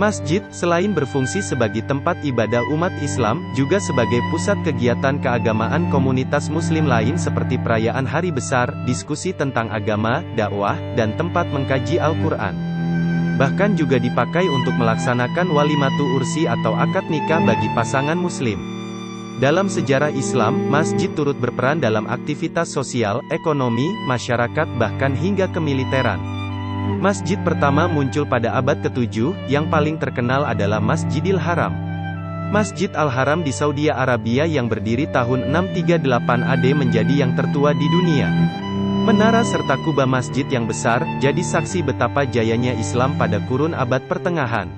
Masjid, selain berfungsi sebagai tempat ibadah umat Islam, juga sebagai pusat kegiatan keagamaan komunitas Muslim lain seperti perayaan hari besar, diskusi tentang agama, dakwah, dan tempat mengkaji Al-Quran. Bahkan juga dipakai untuk melaksanakan walimatu ursi atau akad nikah bagi pasangan Muslim. Dalam sejarah Islam, masjid turut berperan dalam aktivitas sosial, ekonomi, masyarakat bahkan hingga kemiliteran. Masjid pertama muncul pada abad ke-7, yang paling terkenal adalah Masjidil Haram. Masjid Al-Haram di Saudi Arabia yang berdiri tahun 638 AD menjadi yang tertua di dunia. Menara serta kubah masjid yang besar, jadi saksi betapa jayanya Islam pada kurun abad pertengahan.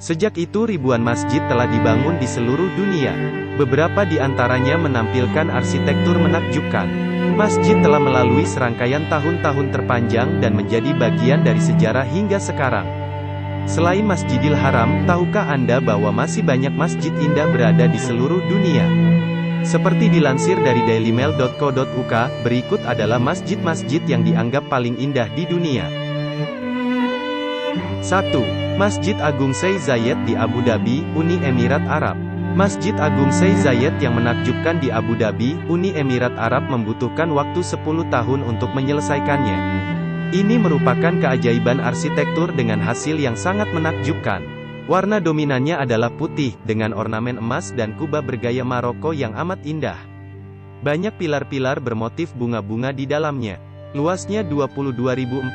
Sejak itu ribuan masjid telah dibangun di seluruh dunia. Beberapa di antaranya menampilkan arsitektur menakjubkan. Masjid telah melalui serangkaian tahun-tahun terpanjang dan menjadi bagian dari sejarah hingga sekarang. Selain Masjidil Haram, tahukah Anda bahwa masih banyak masjid indah berada di seluruh dunia? Seperti dilansir dari dailymail.co.uk, berikut adalah masjid-masjid yang dianggap paling indah di dunia. 1. Masjid Agung Sheikh Zayed di Abu Dhabi, Uni Emirat Arab. Masjid Agung Sheikh Zayed yang menakjubkan di Abu Dhabi, Uni Emirat Arab membutuhkan waktu 10 tahun untuk menyelesaikannya. Ini merupakan keajaiban arsitektur dengan hasil yang sangat menakjubkan. Warna dominannya adalah putih, dengan ornamen emas dan kubah bergaya Maroko yang amat indah. Banyak pilar-pilar bermotif bunga-bunga di dalamnya. Luasnya 22.412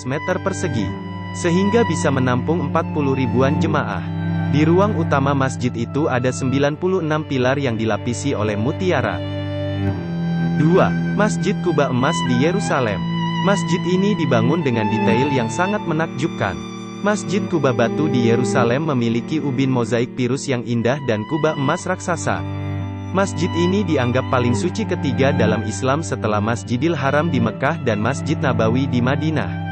meter persegi, sehingga bisa menampung 40 ribuan jemaah. Di ruang utama masjid itu ada 96 pilar yang dilapisi oleh mutiara. 2. Masjid Kuba Emas di Yerusalem. Masjid ini dibangun dengan detail yang sangat menakjubkan. Masjid Kuba Batu di Yerusalem memiliki ubin mozaik pirus yang indah dan kubah emas raksasa. Masjid ini dianggap paling suci ketiga dalam Islam setelah Masjidil Haram di Mekah dan Masjid Nabawi di Madinah.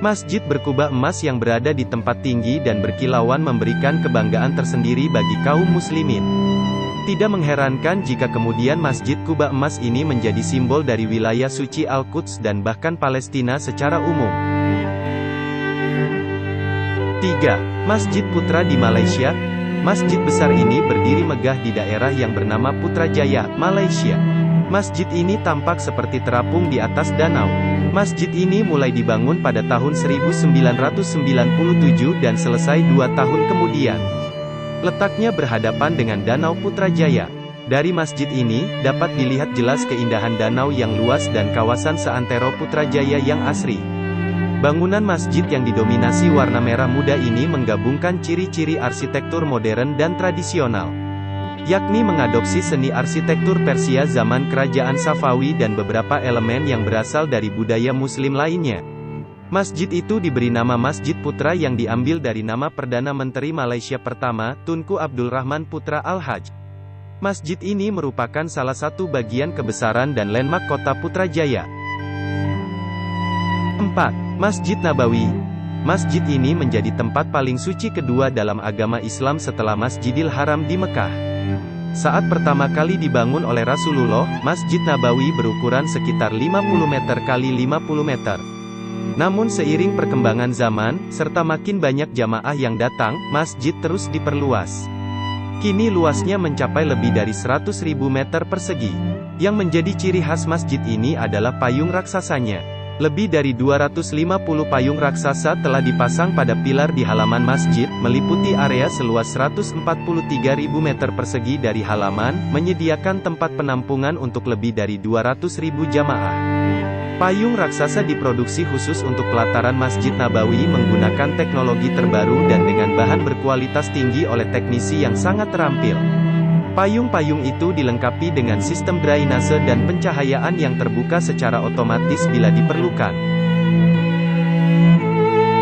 Masjid berkubah emas yang berada di tempat tinggi dan berkilauan memberikan kebanggaan tersendiri bagi kaum muslimin. Tidak mengherankan jika kemudian Masjid Kuba Emas ini menjadi simbol dari wilayah suci Al-Quds dan bahkan Palestina secara umum. 3. Masjid Putra di Malaysia. Masjid besar ini berdiri megah di daerah yang bernama Putrajaya, Malaysia. Masjid ini tampak seperti terapung di atas danau. Masjid ini mulai dibangun pada tahun 1997 dan selesai 2 tahun kemudian. Letaknya berhadapan dengan Danau Putrajaya. Dari masjid ini, dapat dilihat jelas keindahan danau yang luas dan kawasan seantero Putrajaya yang asri. Bangunan masjid yang didominasi warna merah muda ini menggabungkan ciri-ciri arsitektur modern dan tradisional, yakni mengadopsi seni arsitektur Persia zaman Kerajaan Safawi dan beberapa elemen yang berasal dari budaya Muslim lainnya. Masjid itu diberi nama Masjid Putra yang diambil dari nama Perdana Menteri Malaysia pertama, Tunku Abdul Rahman Putra Al-Hajj. Masjid ini merupakan salah satu bagian kebesaran dan landmark kota Putrajaya. 4. Masjid Nabawi. Masjid ini menjadi tempat paling suci kedua dalam agama Islam setelah Masjidil Haram di Mekah. Saat pertama kali dibangun oleh Rasulullah, Masjid Nabawi berukuran sekitar 50 meter kali 50 meter. Namun seiring perkembangan zaman, serta makin banyak jamaah yang datang, masjid terus diperluas. Kini luasnya mencapai lebih dari 100.000 meter persegi. Yang menjadi ciri khas masjid ini adalah payung raksasanya. Lebih dari 250 payung raksasa telah dipasang pada pilar di halaman masjid, meliputi area seluas 143.000 meter persegi dari halaman, menyediakan tempat penampungan untuk lebih dari 200.000 jamaah. Payung raksasa diproduksi khusus untuk pelataran Masjid Nabawi menggunakan teknologi terbaru dan dengan bahan berkualitas tinggi oleh teknisi yang sangat terampil. Payung-payung itu dilengkapi dengan sistem drainase dan pencahayaan yang terbuka secara otomatis bila diperlukan.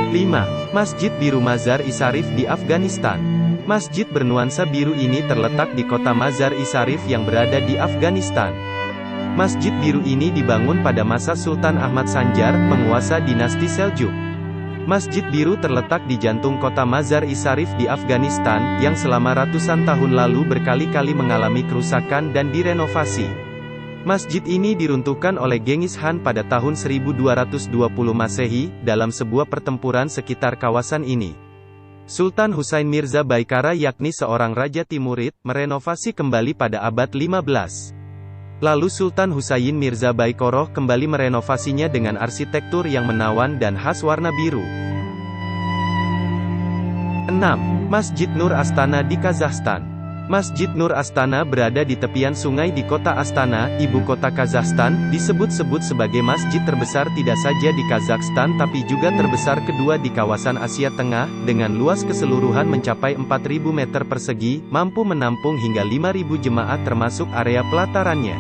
5. Masjid Biru Mazar-i Sharif di Afghanistan. Masjid bernuansa biru ini terletak di kota Mazar-i Sharif yang berada di Afghanistan. Masjid biru ini dibangun pada masa Sultan Ahmad Sanjar, penguasa dinasti Seljuk. Masjid Biru terletak di jantung kota Mazar-i Sharif di Afghanistan, yang selama ratusan tahun lalu berkali-kali mengalami kerusakan dan direnovasi. Masjid ini diruntuhkan oleh Genghis Khan pada tahun 1220 Masehi, dalam sebuah pertempuran sekitar kawasan ini. Sultan Husain Mirza Baikara yakni seorang raja Timurid, merenovasi kembali pada abad 15. Lalu Sultan Husain Mirza Baikoroh kembali merenovasinya dengan arsitektur yang menawan dan khas warna biru. 6. Masjid Nur Astana di Kazakhstan. Masjid Nur Astana berada di tepian sungai di kota Astana, ibu kota Kazakhstan, disebut-sebut sebagai masjid terbesar tidak saja di Kazakhstan tapi juga terbesar kedua di kawasan Asia Tengah, dengan luas keseluruhan mencapai 4.000 meter persegi, mampu menampung hingga 5.000 jemaat termasuk area pelatarannya.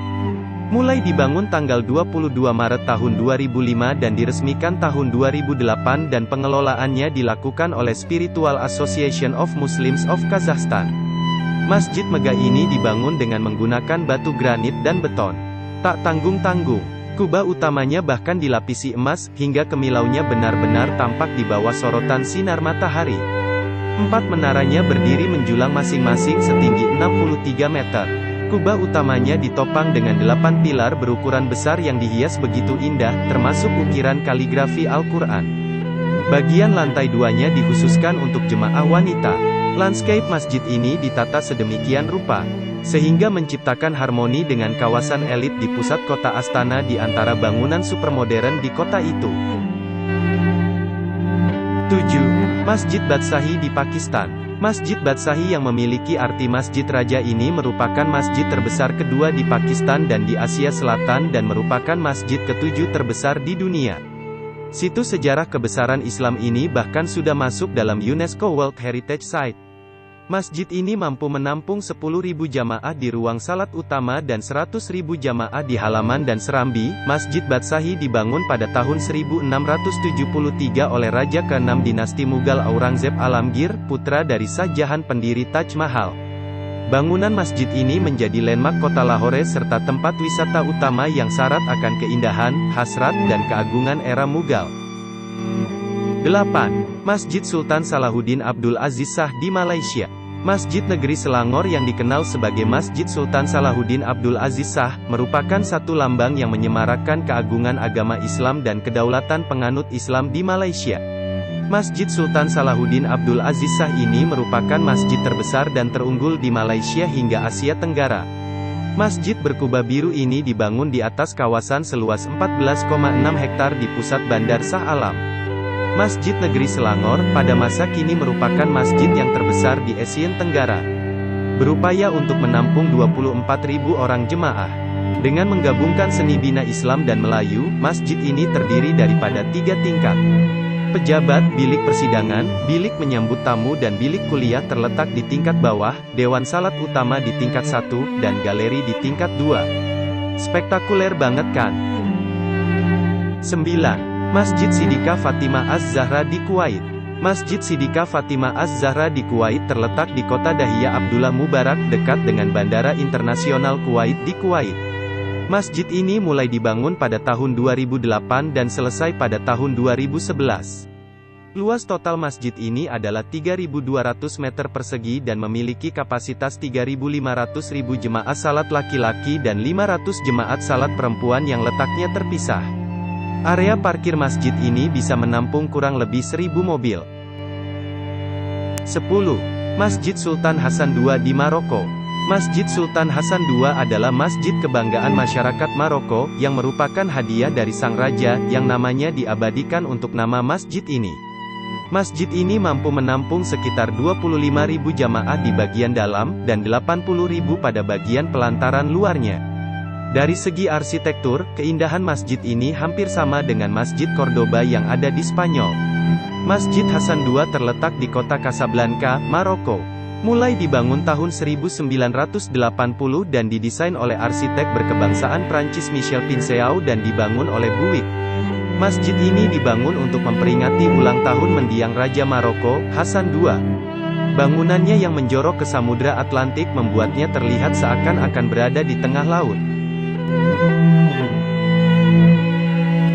Mulai dibangun tanggal 22 Maret tahun 2005 dan diresmikan tahun 2008 dan pengelolaannya dilakukan oleh Spiritual Association of Muslims of Kazakhstan. Masjid megah ini dibangun dengan menggunakan batu granit dan beton. Tak tanggung-tanggung. Kubah utamanya bahkan dilapisi emas, hingga kemilaunya benar-benar tampak di bawah sorotan sinar matahari. 4 menaranya berdiri menjulang masing-masing setinggi 63 meter. Kubah utamanya ditopang dengan 8 pilar berukuran besar yang dihias begitu indah, termasuk ukiran kaligrafi Al-Quran. Bagian lantai 2-nya dikhususkan untuk jemaah wanita. Landscape masjid ini ditata sedemikian rupa, sehingga menciptakan harmoni dengan kawasan elit di pusat kota Astana di antara bangunan supermodern di kota itu. 7. Masjid Badshahi di Pakistan. Masjid Badshahi yang memiliki arti Masjid Raja ini merupakan masjid terbesar kedua di Pakistan dan di Asia Selatan dan merupakan masjid ke-7 terbesar di dunia. Situs sejarah kebesaran Islam ini bahkan sudah masuk dalam UNESCO World Heritage Site. Masjid ini mampu menampung 10.000 jamaah di ruang salat utama dan 100.000 jamaah di halaman dan serambi. Masjid Badshahi dibangun pada tahun 1673 oleh Raja ke-6 dinasti Mughal Aurangzeb Alamgir, putra dari Shah Jahan pendiri Taj Mahal. Bangunan masjid ini menjadi landmark kota Lahore serta tempat wisata utama yang syarat akan keindahan, hasrat, dan keagungan era Mughal. 8. Masjid Sultan Salahuddin Abdul Aziz Shah di Malaysia. Masjid Negeri Selangor yang dikenal sebagai Masjid Sultan Salahuddin Abdul Aziz Shah, merupakan satu lambang yang menyemarakkan keagungan agama Islam dan kedaulatan penganut Islam di Malaysia. Masjid Sultan Salahuddin Abdul Aziz Shah ini merupakan masjid terbesar dan terunggul di Malaysia hingga Asia Tenggara. Masjid berkubah biru ini dibangun di atas kawasan seluas 14,6 hektar di pusat Bandar Shah Alam. Masjid Negeri Selangor, pada masa kini merupakan masjid yang terbesar di Asia Tenggara. Berupaya untuk menampung 24.000 orang jemaah. Dengan menggabungkan seni bina Islam dan Melayu, masjid ini terdiri daripada 3 tingkat. Pejabat, bilik persidangan, bilik menyambut tamu dan bilik kuliah terletak di tingkat bawah, dewan salat utama di tingkat 1, dan galeri di tingkat 2. Spektakuler banget kan? 9. Masjid Siddiqah Fatimah Az-Zahra di Kuwait. Masjid Siddiqah Fatimah Az-Zahra di Kuwait terletak di kota Dahiyah Abdullah Mubarak, dekat dengan Bandara Internasional Kuwait di Kuwait. Masjid ini mulai dibangun pada tahun 2008 dan selesai pada tahun 2011. Luas total masjid ini adalah 3.200 meter persegi dan memiliki kapasitas 3.500.000 jemaat salat laki-laki dan 500 jemaat salat perempuan yang letaknya terpisah. Area parkir masjid ini bisa menampung kurang lebih 1.000 mobil. 10. Masjid Sultan Hasan II di Maroko. Masjid Sultan Hasan II adalah masjid kebanggaan masyarakat Maroko, yang merupakan hadiah dari sang raja, yang namanya diabadikan untuk nama masjid ini. Masjid ini mampu menampung sekitar 25.000 jamaah di bagian dalam, dan 80.000 pada bagian pelantaran luarnya. Dari segi arsitektur, keindahan masjid ini hampir sama dengan Masjid Cordoba yang ada di Spanyol. Masjid Hasan II terletak di kota Casablanca, Maroko. Mulai dibangun tahun 1980 dan didesain oleh arsitek berkebangsaan Prancis Michel Pinceau dan dibangun oleh Bouygues. Masjid ini dibangun untuk memperingati ulang tahun mendiang Raja Maroko, Hasan II. Bangunannya yang menjorok ke Samudra Atlantik membuatnya terlihat seakan-akan berada di tengah laut.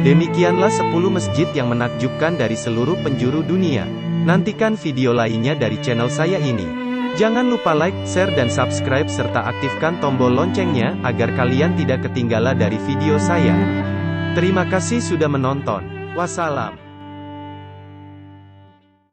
Demikianlah 10 masjid yang menakjubkan dari seluruh penjuru dunia. Nantikan video lainnya dari channel saya ini. Jangan lupa like, share dan subscribe serta aktifkan tombol loncengnya, agar kalian tidak ketinggalan dari video saya. Terima kasih sudah menonton. Wassalam.